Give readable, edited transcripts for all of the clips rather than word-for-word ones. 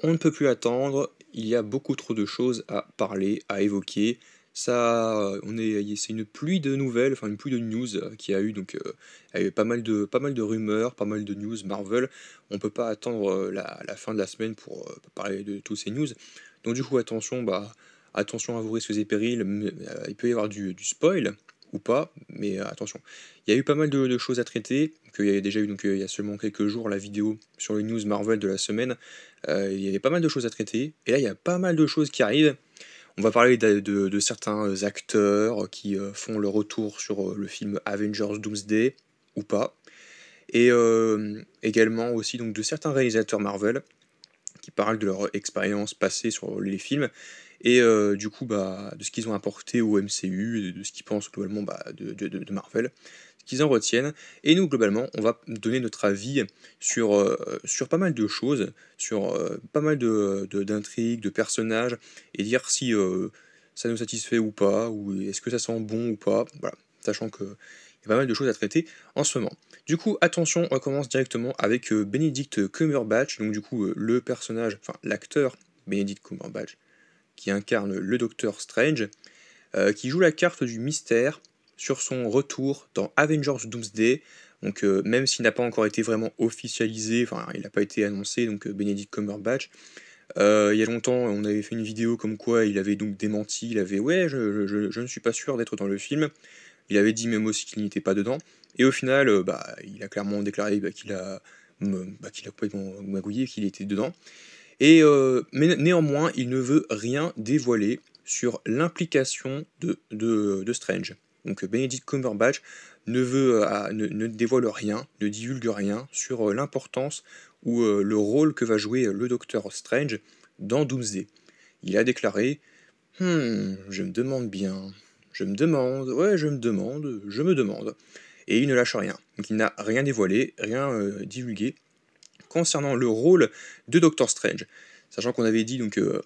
On ne peut plus attendre, il y a beaucoup trop de choses à parler, à évoquer. Ça, c'est une pluie de nouvelles, enfin une pluie de news qu'il y a eu, il y a eu pas mal de rumeurs, pas mal de news Marvel. On peut pas attendre la fin de la semaine pour parler de tous ces news. Donc du coup, attention à vos risques et périls, il peut y avoir du spoil ou pas, mais attention. Il y a eu pas mal de choses à traiter, qu'il y a déjà eu il y a seulement quelques jours la vidéo sur les news Marvel de la semaine. Il y avait pas mal de choses à traiter, et là il y a pas mal de choses qui arrivent. On va parler de certains acteurs qui font le retour sur le film Avengers Doomsday, ou pas. Et également aussi de certains réalisateurs Marvel qui parlent de leur expérience passée sur les films, et de ce qu'ils ont apporté au MCU, et de ce qu'ils pensent globalement de Marvel, ce qu'ils en retiennent. Et nous, globalement, on va donner notre avis sur pas mal de choses, sur pas mal d'intrigues, de personnages, et dire si ça nous satisfait ou pas, ou est-ce que ça sent bon ou pas, voilà, sachant que y a pas mal de choses à traiter en ce moment. Du coup, attention, on commence directement avec Benedict Cumberbatch, donc le personnage, enfin l'acteur Benedict Cumberbatch, qui incarne le Docteur Strange, qui joue la carte du mystère sur son retour dans Avengers Doomsday. Donc même s'il n'a pas encore été vraiment officialisé, enfin il n'a pas été annoncé, Benedict Cumberbatch, il y a longtemps on avait fait une vidéo comme quoi il avait donc démenti, il avait ouais je ne suis pas sûr d'être dans le film, il avait dit même aussi qu'il n'était pas dedans, et au final il a clairement déclaré qu'il a complètement magouillé, qu'il était dedans. Et mais néanmoins, il ne veut rien dévoiler sur l'implication de Strange. Donc Benedict Cumberbatch ne dévoile rien, ne divulgue rien sur l'importance ou le rôle que va jouer le Docteur Strange dans Doomsday. Il a déclaré je me demande bien, je me demande, ouais, je me demande, je me demande. Et il ne lâche rien. Donc il n'a rien dévoilé, rien divulgué concernant le rôle de Doctor Strange. Sachant qu'on avait dit,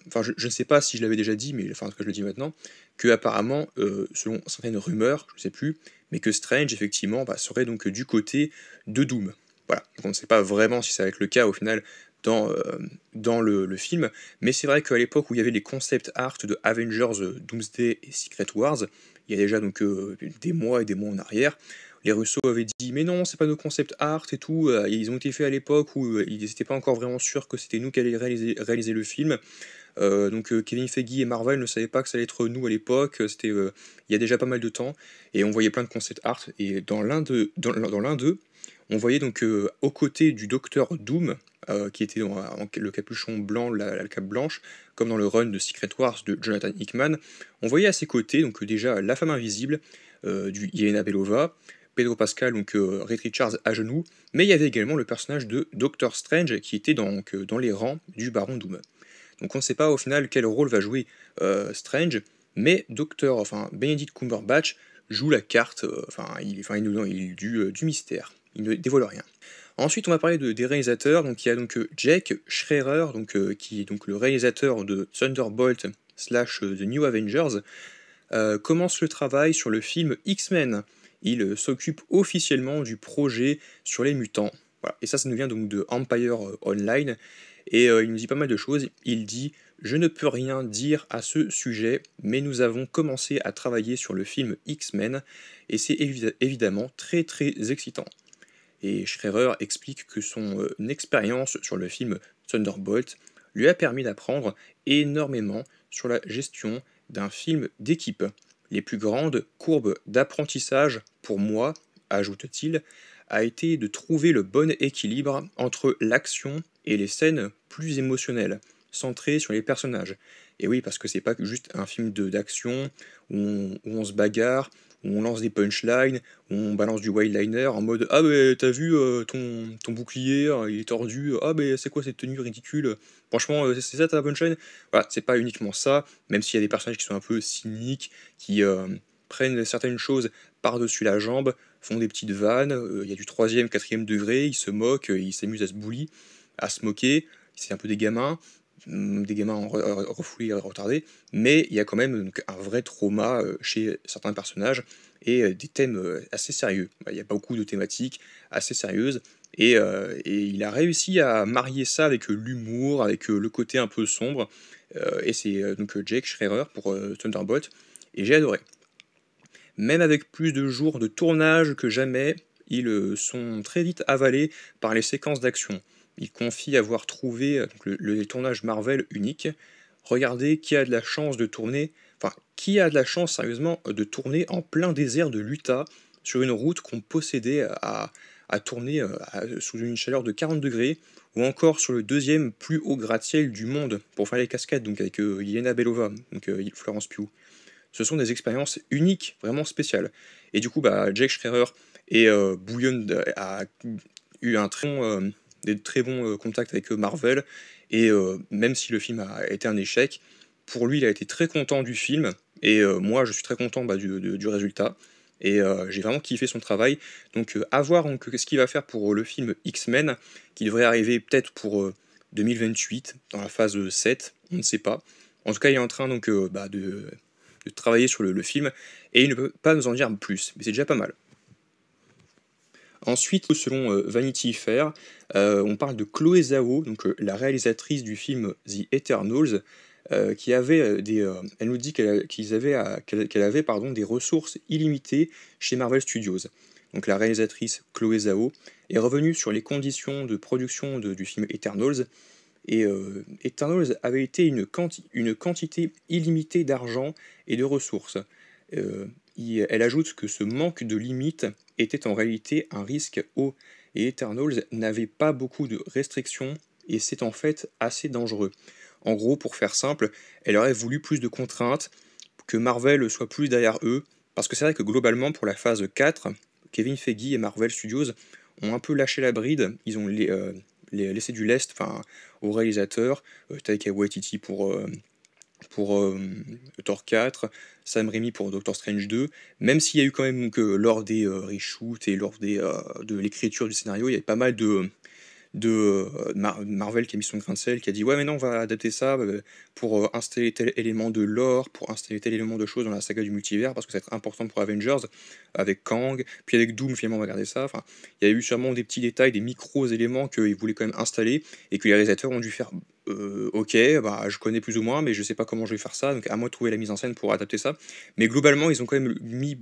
enfin je ne sais pas si je l'avais déjà dit, mais enfin en tout cas je le dis maintenant, que apparemment, selon certaines rumeurs, je ne sais plus, mais que Strange effectivement serait donc du côté de Doom. Voilà, donc on ne sait pas vraiment si ça va être le cas au final dans le film, mais c'est vrai qu'à l'époque où il y avait les concept art de Avengers Doomsday et Secret Wars, il y a déjà des mois et des mois en arrière, les Russo avaient dit mais non, c'est pas nos concept art et tout, ils ont été faits à l'époque où ils n'étaient pas encore vraiment sûrs que c'était nous qui allions réaliser le film. Kevin Feige et Marvel ne savaient pas que ça allait être nous à l'époque, c'était il y a déjà pas mal de temps, et on voyait plein de concept art, et dans l'un d'eux, on voyait aux côtés du Docteur Doom, qui était le capuchon blanc, la cape blanche, comme dans le run de Secret Wars de Jonathan Hickman, on voyait à ses côtés déjà la femme invisible du Yelena Belova, Pedro Pascal, Reed Richards à genoux, mais il y avait également le personnage de Doctor Strange qui était dans les rangs du Baron Doom. Donc on ne sait pas au final quel rôle va jouer Strange, mais Benedict Cumberbatch joue la carte, du mystère. Il ne dévoile rien. Ensuite, on va parler des réalisateurs. Donc, il y a Jake Schreier, qui est le réalisateur de Thunderbolt / The New Avengers, commence le travail sur le film X-Men. Il s'occupe officiellement du projet sur les mutants. Voilà. Et ça nous vient de Empire Online. Et il nous dit pas mal de choses. Il dit je ne peux rien dire à ce sujet, mais nous avons commencé à travailler sur le film X-Men, et c'est évidemment très très excitant. Et Schreier explique que son expérience sur le film Thunderbolt lui a permis d'apprendre énormément sur la gestion d'un film d'équipe. Les plus grandes courbes d'apprentissage pour moi, ajoute-t-il, a été de trouver le bon équilibre entre l'action et les scènes plus émotionnelles, centrées sur les personnages. Et oui, parce que c'est pas juste un film d'action où on se bagarre, où on lance des punchlines, où on balance du wildliner en mode ah mais t'as vu ton bouclier, il est tordu, ah mais c'est quoi cette tenue ridicule, franchement c'est ça ta punchline. Voilà, c'est pas uniquement ça, même s'il y a des personnages qui sont un peu cyniques, qui prennent certaines choses par-dessus la jambe, font des petites vannes, il y a du troisième, quatrième degré, ils se moquent, ils s'amusent à se bully, à se moquer, c'est un peu des gamins refoulés, retardés, mais il y a quand même un vrai trauma chez certains personnages, et des thèmes assez sérieux. Il y a beaucoup de thématiques assez sérieuses, et il a réussi à marier ça avec l'humour, avec le côté un peu sombre, et c'est donc Jake Schreier pour Thunderbolt, et j'ai adoré. Même avec plus de jours de tournage que jamais, ils sont très vite avalés par les séquences d'action. Il confie avoir trouvé donc, le tournage Marvel unique. Regardez qui a de la chance de tourner, enfin, qui a de la chance sérieusement de tourner en plein désert de l'Utah sur une route qu'on possédait à tourner sous une chaleur de 40 degrés, ou encore sur le deuxième plus haut gratte-ciel du monde pour faire les cascades, donc avec Yelena Belova, donc Florence Pugh. Ce sont des expériences uniques, vraiment spéciales. Et du coup, bah, Jake Schreier et Bouillon a eu des très bons contacts avec Marvel, et même si le film a été un échec, pour lui, il a été très content du film, et moi, je suis très content bah, du résultat. Et j'ai vraiment kiffé son travail. Donc, à voir donc, ce qu'il va faire pour le film X-Men, qui devrait arriver peut-être pour 2028, dans la phase 7, on ne sait pas. En tout cas, il est en train donc, bah, de travailler sur le film, et il ne peut pas nous en dire plus, mais c'est déjà pas mal. Ensuite, selon Vanity Fair, on parle de Chloé Zhao, donc la réalisatrice du film The Eternals, qui avait elle nous dit qu'elle avait pardon, des ressources illimitées chez Marvel Studios. Donc la réalisatrice Chloé Zhao est revenue sur les conditions de production du film Eternals, et Eternals avait été une quantité illimitée d'argent et de ressources. Euh, Elle ajoute que ce manque de limites était en réalité un risque haut, et Eternals n'avait pas beaucoup de restrictions, et c'est en fait assez dangereux. En gros, pour faire simple, elle aurait voulu plus de contraintes, que Marvel soit plus derrière eux, parce que c'est vrai que globalement, pour la phase 4, Kevin Feige et Marvel Studios ont un peu lâché la bride, ils ont laissé du lest au réalisateur, Taika Waititi pour Thor 4, Sam Raimi pour Doctor Strange 2, même s'il y a eu quand même que lors des reshoots et lors de l'écriture du scénario, il y avait pas mal de Marvel qui a mis son grain de sel, qui a dit ouais mais non on va adapter ça pour installer tel élément de lore, pour installer tel élément de choses dans la saga du multivers, parce que ça va être important pour Avengers, avec Kang, puis avec Doom finalement on va garder ça, enfin il y a eu sûrement des petits détails, des micros éléments qu'ils voulaient quand même installer, et que les réalisateurs ont dû faire ok, bah, je connais plus ou moins, mais je sais pas comment je vais faire ça, donc à moi de trouver la mise en scène pour adapter ça. Mais globalement, ils ont quand même mis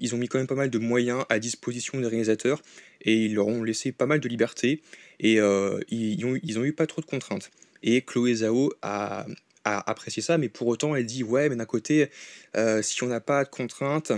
ils ont mis quand même pas mal de moyens à disposition des réalisateurs, et ils leur ont laissé pas mal de liberté, et ils ont eu pas trop de contraintes. Et Chloé Zhao a apprécié ça, mais pour autant elle dit ouais, mais d'un côté, si on n'a pas de contraintes,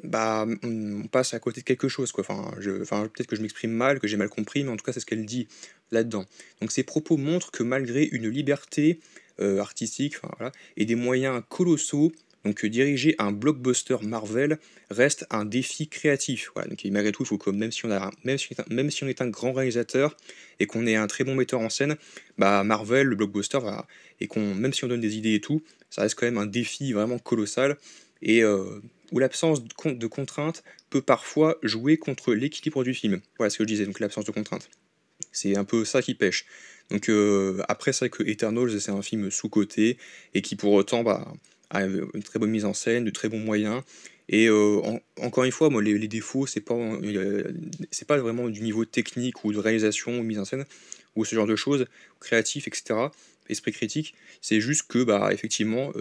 bah on passe à côté de quelque chose quoi. Enfin peut-être que je m'exprime mal, que j'ai mal compris, mais en tout cas c'est ce qu'elle dit là-dedans. Donc ces propos montrent que malgré une liberté artistique, enfin, voilà, et des moyens colossaux, donc diriger un blockbuster Marvel reste un défi créatif. Voilà, donc malgré tout, il faut que même si on est un grand réalisateur et qu'on est un très bon metteur en scène, bah Marvel, le blockbuster, voilà, et même si on donne des idées et tout, ça reste quand même un défi vraiment colossal, et où l'absence de contraintes peut parfois jouer contre l'équilibre du film. Voilà ce que je disais, donc l'absence de contraintes. C'est un peu ça qui pêche. Donc après, c'est vrai que Eternals, c'est un film sous-coté, et qui pour autant bah, a une très bonne mise en scène, de très bons moyens. Et encore une fois, moi, les défauts, c'est pas vraiment du niveau technique ou de réalisation ou mise en scène, ou ce genre de choses, créatif, etc., esprit critique. C'est juste que, bah, effectivement,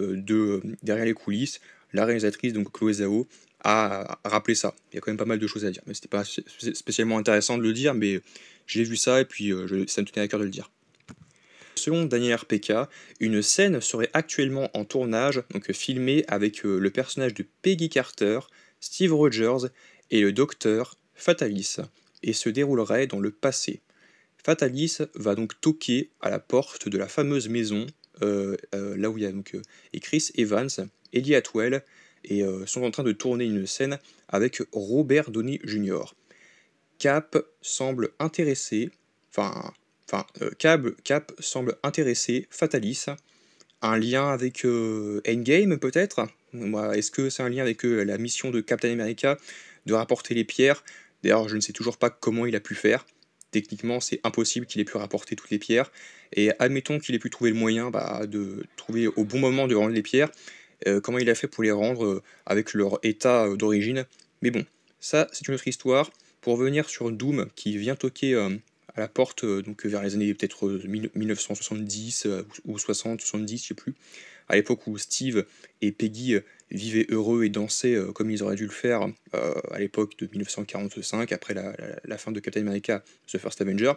derrière les coulisses, la réalisatrice, donc Chloé Zhao, a rappelé ça. Il y a quand même pas mal de choses à dire. Mais c'était pas spécialement intéressant de le dire, mais j'ai vu ça, et puis ça me tenait à cœur de le dire. Selon Daniel RPK, une scène serait actuellement en tournage, donc filmée avec le personnage de Peggy Carter, Steve Rogers et le docteur Fatalis, et se déroulerait dans le passé. Fatalis va donc toquer à la porte de la fameuse maison, là où il y a donc et Chris Evans, Ellie Atwell, et sont en train de tourner une scène avec Robert Downey Jr. Cap semble intéressé, Cap semble intéresser Fatalis. Un lien avec Endgame peut-être? Est-ce que c'est un lien avec la mission de Captain America de rapporter les pierres? D'ailleurs, je ne sais toujours pas comment il a pu faire. Techniquement, c'est impossible qu'il ait pu rapporter toutes les pierres. Et admettons qu'il ait pu trouver le moyen de trouver au bon moment de rendre les pierres. Comment il a fait pour les rendre avec leur état d'origine? Mais bon, ça, c'est une autre histoire. pour revenir sur Doom qui vient toquer à la porte donc vers les années peut-être 1970 ou 60, 70, je sais plus, à l'époque où Steve et Peggy vivaient heureux et dansaient comme ils auraient dû le faire à l'époque de 1945, après la fin de Captain America, The First Avenger.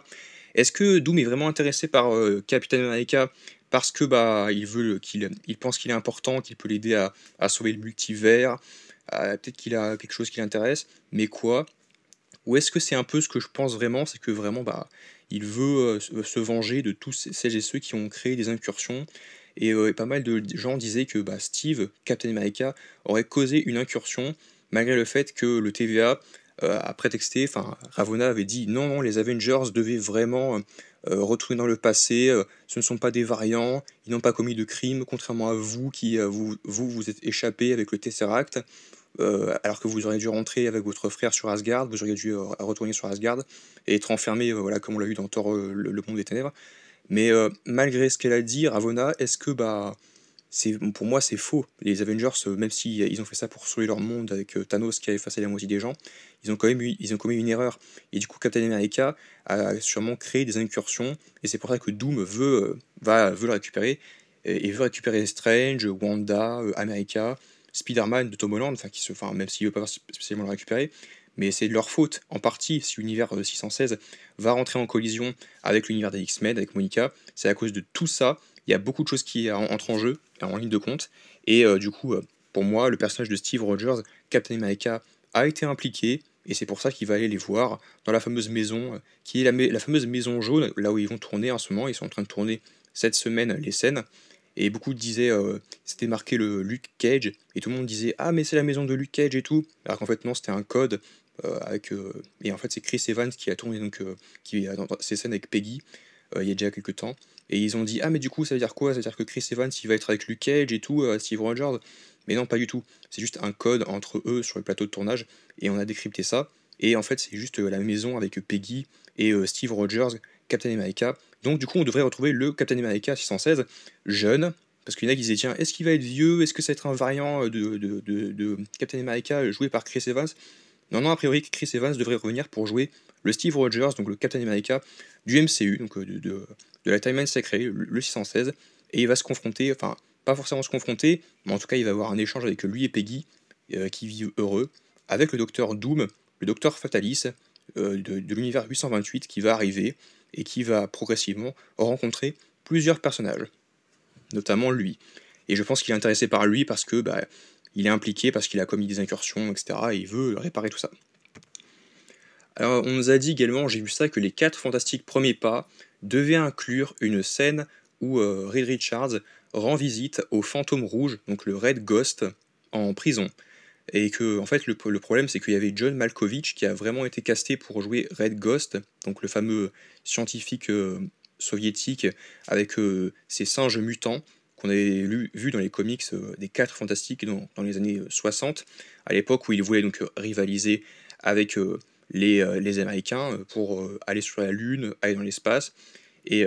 Est-ce que Doom est vraiment intéressé par Captain America parce que il pense qu'il est important, qu'il peut l'aider à sauver le multivers, peut-être qu'il a quelque chose qui l'intéresse, mais quoi? Ou est-ce que c'est un peu ce que je pense vraiment, c'est que vraiment il veut se venger de tous celles et ceux qui ont créé des incursions, et pas mal de gens disaient que Steve, Captain America, aurait causé une incursion malgré le fait que le TVA a prétexté, enfin Ravonna avait dit non, non, les Avengers devaient vraiment retourner dans le passé, ce ne sont pas des variants, ils n'ont pas commis de crime, contrairement à vous qui vous êtes échappé avec le Tesseract, alors que vous auriez dû rentrer avec votre frère sur Asgard, vous auriez dû retourner sur Asgard et être enfermé, voilà, comme on l'a vu dans Thor, le monde des ténèbres. Mais malgré ce qu'elle a dit, Ravonna, est-ce que pour moi c'est faux. Les Avengers, même si ils ont fait ça pour sauver leur monde avec Thanos qui a effacé la moitié des gens, ils ont commis une erreur. Et du coup, Captain America a sûrement créé des incursions, et c'est pour ça que Doom veut le récupérer, et veut récupérer Strange, Wanda, America, Spider-Man de Tom Holland, même s'il veut pas spécialement le récupérer, mais c'est de leur faute, en partie, si l'univers 616 va rentrer en collision avec l'univers des X-Men, avec Monica, c'est à cause de tout ça, il y a beaucoup de choses qui entrent en jeu, en ligne de compte, et du coup, pour moi, le personnage de Steve Rogers, Captain America, a été impliqué, et c'est pour ça qu'il va aller les voir dans la fameuse maison, qui est la fameuse maison jaune, là où ils vont tourner en ce moment, ils sont en train de tourner cette semaine les scènes, et beaucoup disaient c'était marqué le Luke Cage, et tout le monde disait ah mais c'est la maison de Luke Cage et tout, alors qu'en fait non, c'était un code et en fait c'est Chris Evans qui a tourné qui est dans ces scènes avec Peggy il y a déjà quelques temps, et ils ont dit ah mais du coup ça veut dire quoi, ça veut dire que Chris Evans il va être avec Luke Cage et tout, Steve Rogers, mais non pas du tout, c'est juste un code entre eux sur le plateau de tournage, et on a décrypté ça, et en fait c'est juste la maison avec Peggy et Steve Rogers, Captain America. Donc du coup on devrait retrouver le Captain America 616 jeune, parce qu'il y en a qui disaient tiens est-ce qu'il va être vieux, est-ce que ça va être un variant de Captain America joué par Chris Evans. Non, non, a priori, Chris Evans devrait revenir pour jouer le Steve Rogers, donc le Captain America du MCU, donc de la timeline sacrée, le 616, et il va se confronter, enfin, pas forcément se confronter, mais en tout cas, il va avoir un échange avec lui et Peggy, qui vivent heureux, avec le docteur Doom, le docteur Fatalis, de l'univers 828, qui va arriver, et qui va progressivement rencontrer plusieurs personnages, notamment lui. Et je pense qu'il est intéressé par lui parce que il est impliqué, parce qu'il a commis des incursions, etc. Et il veut réparer tout ça. Alors on nous a dit également, j'ai vu ça, que les 4 fantastiques premiers pas devaient inclure une scène où Reed Richards rend visite au fantôme rouge, donc le Red Ghost, en prison. Et que en fait le problème c'est qu'il y avait John Malkovich qui a vraiment été casté pour jouer Red Ghost, donc le fameux scientifique soviétique avec ses singes mutants qu'on avait vu dans les comics des 4 Fantastiques dans les années 60, à l'époque où il voulait donc rivaliser avec les Américains pour aller sur la Lune, aller dans l'espace, et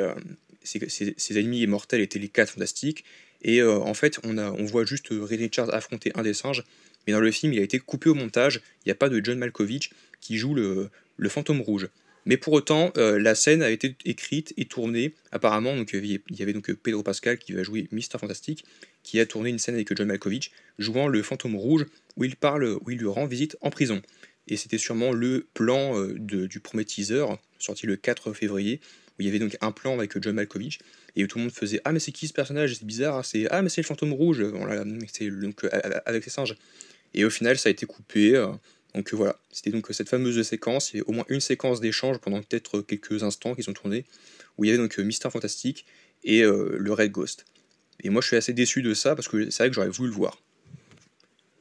ses ennemis immortels étaient les 4 Fantastiques, et en fait on voit juste Reed Richards affronter un des singes, mais dans le film il a été coupé au montage, il n'y a pas de John Malkovich qui joue le fantôme rouge. Mais pour autant, la scène a été écrite et tournée, apparemment, donc il y avait donc Pedro Pascal qui va jouer Mister Fantastic, qui a tourné une scène avec John Malkovich, jouant le fantôme rouge, où il lui rend visite en prison. Et c'était sûrement le plan du premier teaser, sorti le 4 février, où il y avait donc un plan avec John Malkovich, et où tout le monde faisait ah mais c'est qui ce personnage, c'est bizarre, ah mais c'est le fantôme rouge, voilà, donc, avec ses singes. Et au final, ça a été coupé. Donc voilà, c'était donc cette fameuse séquence, il y a au moins une séquence d'échange pendant peut-être quelques instants qui sont tournés, où il y avait donc Mister Fantastic et le Red Ghost. Et moi je suis assez déçu de ça, parce que c'est vrai que j'aurais voulu le voir.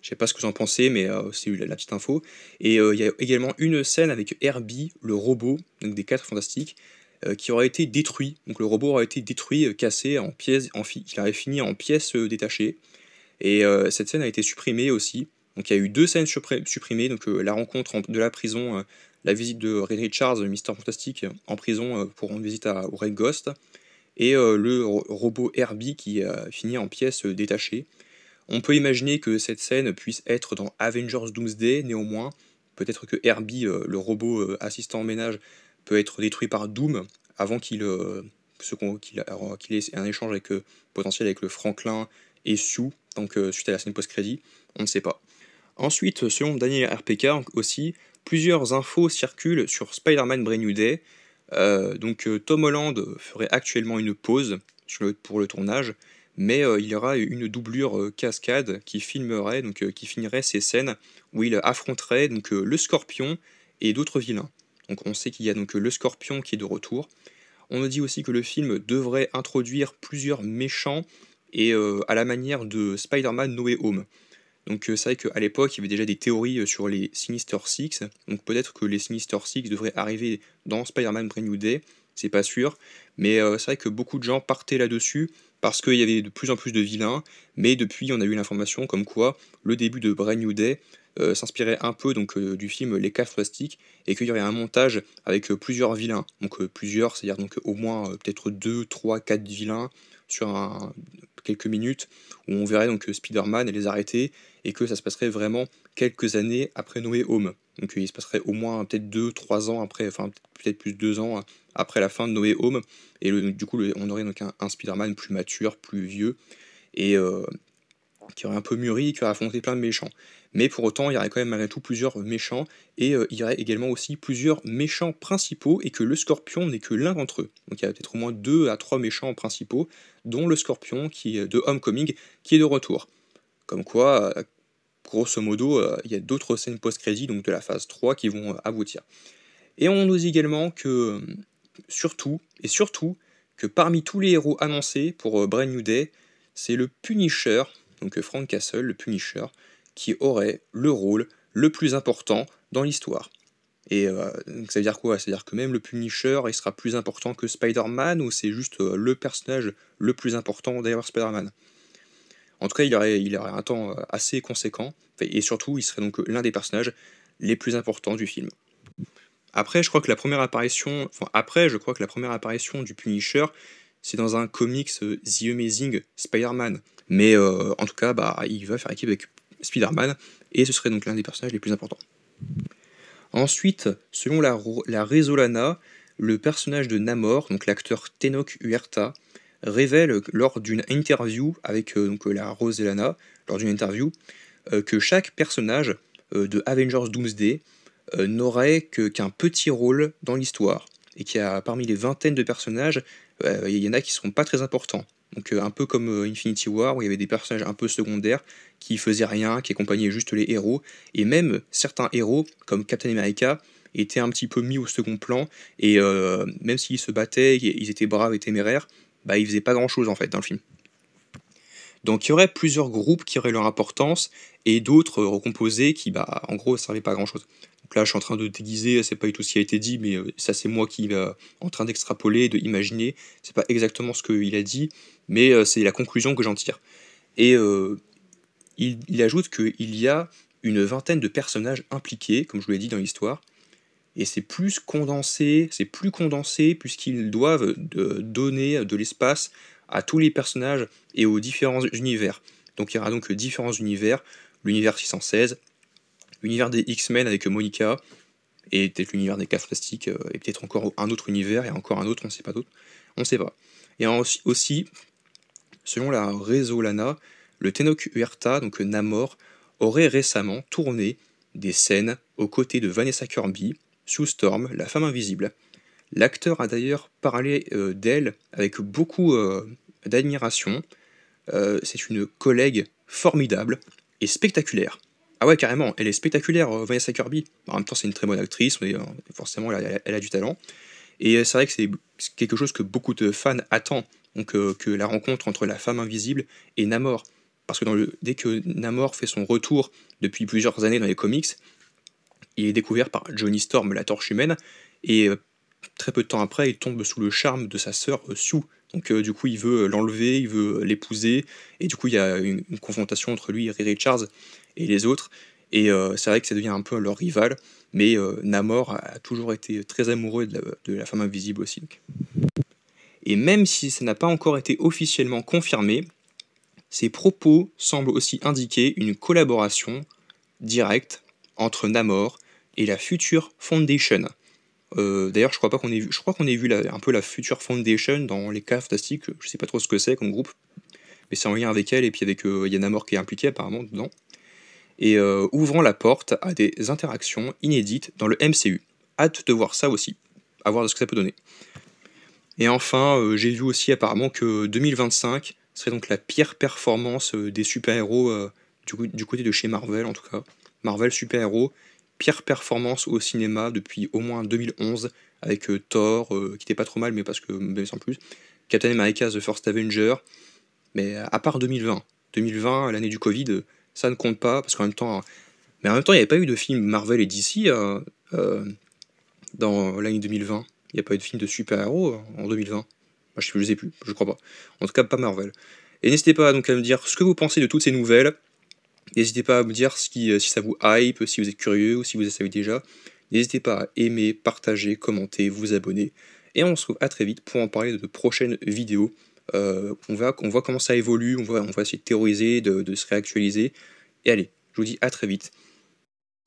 Je sais pas ce que vous en pensez, mais c'est la petite info. Et il y a également une scène avec Herbie, le robot, donc des 4 Fantastiques, qui aurait été détruit. Donc le robot aurait été détruit, cassé en pièces, il aurait fini en pièces détachées. Et cette scène a été supprimée aussi. Donc il y a eu 2 scènes supprimées, donc la rencontre de la prison, la visite de Reed Richards, Mister Fantastic, en prison pour rendre visite au Red Ghost, et le robot Herbie qui a fini en pièces détachées. On peut imaginer que cette scène puisse être dans Avengers Doomsday, néanmoins, peut-être que Herbie, le robot assistant en ménage, peut être détruit par Doom avant qu'il ait un échange potentiel avec le Franklin et Sue, donc suite à la scène post-crédit, on ne sait pas. Ensuite, selon Daniel RPK aussi, plusieurs infos circulent sur Spider-Man Brand New Day. Tom Holland ferait actuellement une pause pour le tournage, mais il y aura une doublure cascade qui filmerait, qui finirait ces scènes où il affronterait le Scorpion et d'autres vilains. Donc on sait qu'il y a le Scorpion qui est de retour. On nous dit aussi que le film devrait introduire plusieurs méchants et à la manière de Spider-Man No Way Home. Donc c'est vrai qu'à l'époque, il y avait déjà des théories sur les Sinister Six, donc peut-être que les Sinister Six devraient arriver dans Spider-Man Brand New Day, c'est pas sûr, mais c'est vrai que beaucoup de gens partaient là-dessus parce qu'il y avait de plus en plus de vilains, mais depuis on a eu l'information comme quoi le début de Brand New Day s'inspirait un peu du film Les 4 Fantastiques et qu'il y aurait un montage avec plusieurs vilains, donc plusieurs, c'est-à-dire au moins peut-être 2, 3, 4 vilains sur quelques minutes où on verrait Spider-Man les arrêter et que ça se passerait vraiment quelques années après No Way Home. Donc il se passerait au moins peut-être 2-3 ans après, enfin peut-être plus de 2 ans après la fin de No Way Home, et du coup on aurait un Spider-Man plus mature, plus vieux, et qui aurait un peu mûri, qui aurait affronté plein de méchants. Mais pour autant, il y aurait quand même malgré tout plusieurs méchants, et il y aurait également aussi plusieurs méchants principaux, et que le Scorpion n'est que l'un d'entre eux. Donc il y a peut-être au moins 2 à 3 méchants principaux, dont le Scorpion de Homecoming, qui est de retour. Comme quoi, grosso modo, il y a d'autres scènes post-crédit, donc de la phase 3, qui vont aboutir. Et on nous dit également que, surtout, que parmi tous les héros annoncés pour Brand New Day, c'est le Punisher, donc Frank Castle, le Punisher, qui aurait le rôle le plus important dans l'histoire. Et donc ça veut dire quoi? Ça veut dire que même le Punisher, il sera plus important que Spider-Man, ou c'est juste le personnage le plus important derrière Spider-Man? En tout cas, il aurait un temps assez conséquent, et surtout, il serait donc l'un des personnages les plus importants du film. Après, je crois que la première apparition du Punisher, c'est dans un comics The Amazing Spider-Man. Mais en tout cas, il va faire équipe avec Spider-Man, et ce serait donc l'un des personnages les plus importants. Ensuite, selon la Résolana, le personnage de Namor, donc l'acteur Tenoch Huerta, révèle lors d'une interview avec la Roselana, lors d'une interview, que chaque personnage de Avengers Doomsday n'aurait qu'un petit rôle dans l'histoire, et qu'il y a parmi les vingtaines de personnages, il y en a qui ne sont pas très importants. Donc un peu comme Infinity War, où il y avait des personnages un peu secondaires qui faisaient rien, qui accompagnaient juste les héros, et même certains héros, comme Captain America, étaient un petit peu mis au second plan, et même s'ils se battaient, ils étaient braves et téméraires, ils faisaient pas grand chose en fait dans le film. Donc il y aurait plusieurs groupes qui auraient leur importance, et d'autres recomposés qui en gros servaient pas à grand chose. Donc là je suis en train de déguiser, c'est pas du tout ce qui a été dit, mais ça c'est moi qui en train d'extrapoler, de imaginer, c'est pas exactement ce qu'il a dit, mais c'est la conclusion que j'en tire. Et il ajoute qu'il y a une vingtaine de personnages impliqués, comme je vous l'ai dit dans l'histoire, et c'est plus condensé puisqu'ils doivent donner de l'espace à tous les personnages et aux différents univers. Donc il y aura donc différents univers, l'univers 616, l'univers des X-Men avec Monica, et peut-être l'univers des 4 Fantastiques, et peut-être encore un autre univers, et encore un autre, on ne sait pas d'autre, on ne sait pas. Et aussi, selon la Résolana, le Tenoch Huerta, donc Namor, aurait récemment tourné des scènes aux côtés de Vanessa Kirby, Sue Storm, la femme invisible. L'acteur a d'ailleurs parlé d'elle avec beaucoup d'admiration. C'est une collègue formidable et spectaculaire. Ah ouais, carrément, elle est spectaculaire, Vanessa Kirby. En même temps, c'est une très bonne actrice, mais forcément, elle a du talent. Et c'est vrai que c'est quelque chose que beaucoup de fans attendent, donc que la rencontre entre la femme invisible et Namor. Parce que dès que Namor fait son retour depuis plusieurs années dans les comics, il est découvert par Johnny Storm, la torche humaine, et très peu de temps après, il tombe sous le charme de sa sœur Sue. Donc du coup, il veut l'enlever, il veut l'épouser, et du coup, il y a une confrontation entre lui et Ray Richards et les autres, et c'est vrai que ça devient un peu leur rival, mais Namor a toujours été très amoureux de la femme invisible aussi. Donc. Et même si ça n'a pas encore été officiellement confirmé, ces propos semblent aussi indiquer une collaboration directe entre Namor et la Future Foundation. D'ailleurs, je crois qu'on ait vu un peu la Future Foundation dans les Cas Fantastiques, je sais pas trop ce que c'est comme groupe, mais c'est en lien avec elle, et puis avec il y a Namor qui est impliqué apparemment dedans, et ouvrant la porte à des interactions inédites dans le MCU. Hâte de voir ça aussi, à voir ce que ça peut donner. Et enfin, j'ai vu aussi apparemment que 2025 serait donc la pire performance des super-héros du côté de chez Marvel en tout cas. Marvel super-héros, pire performance au cinéma depuis au moins 2011 avec Thor, qui était pas trop mal mais parce que mais sans plus, Captain America The First Avenger, mais à part 2020. 2020, l'année du Covid, ça ne compte pas parce qu'en même temps, mais en même temps il n'y avait pas eu de film Marvel et DC dans l'année 2020. Il n'y a pas eu de film de super-héros en 2020. Moi, je sais plus, je crois pas. En tout cas, pas Marvel. Et n'hésitez pas donc à me dire ce que vous pensez de toutes ces nouvelles. N'hésitez pas à me dire si ça vous hype, si vous êtes curieux ou si vous le savez déjà. N'hésitez pas à aimer, partager, commenter, vous abonner. Et on se retrouve à très vite pour en parler de prochaines vidéos. On voit comment ça évolue, on va essayer de théoriser, de se réactualiser. Et allez, je vous dis à très vite.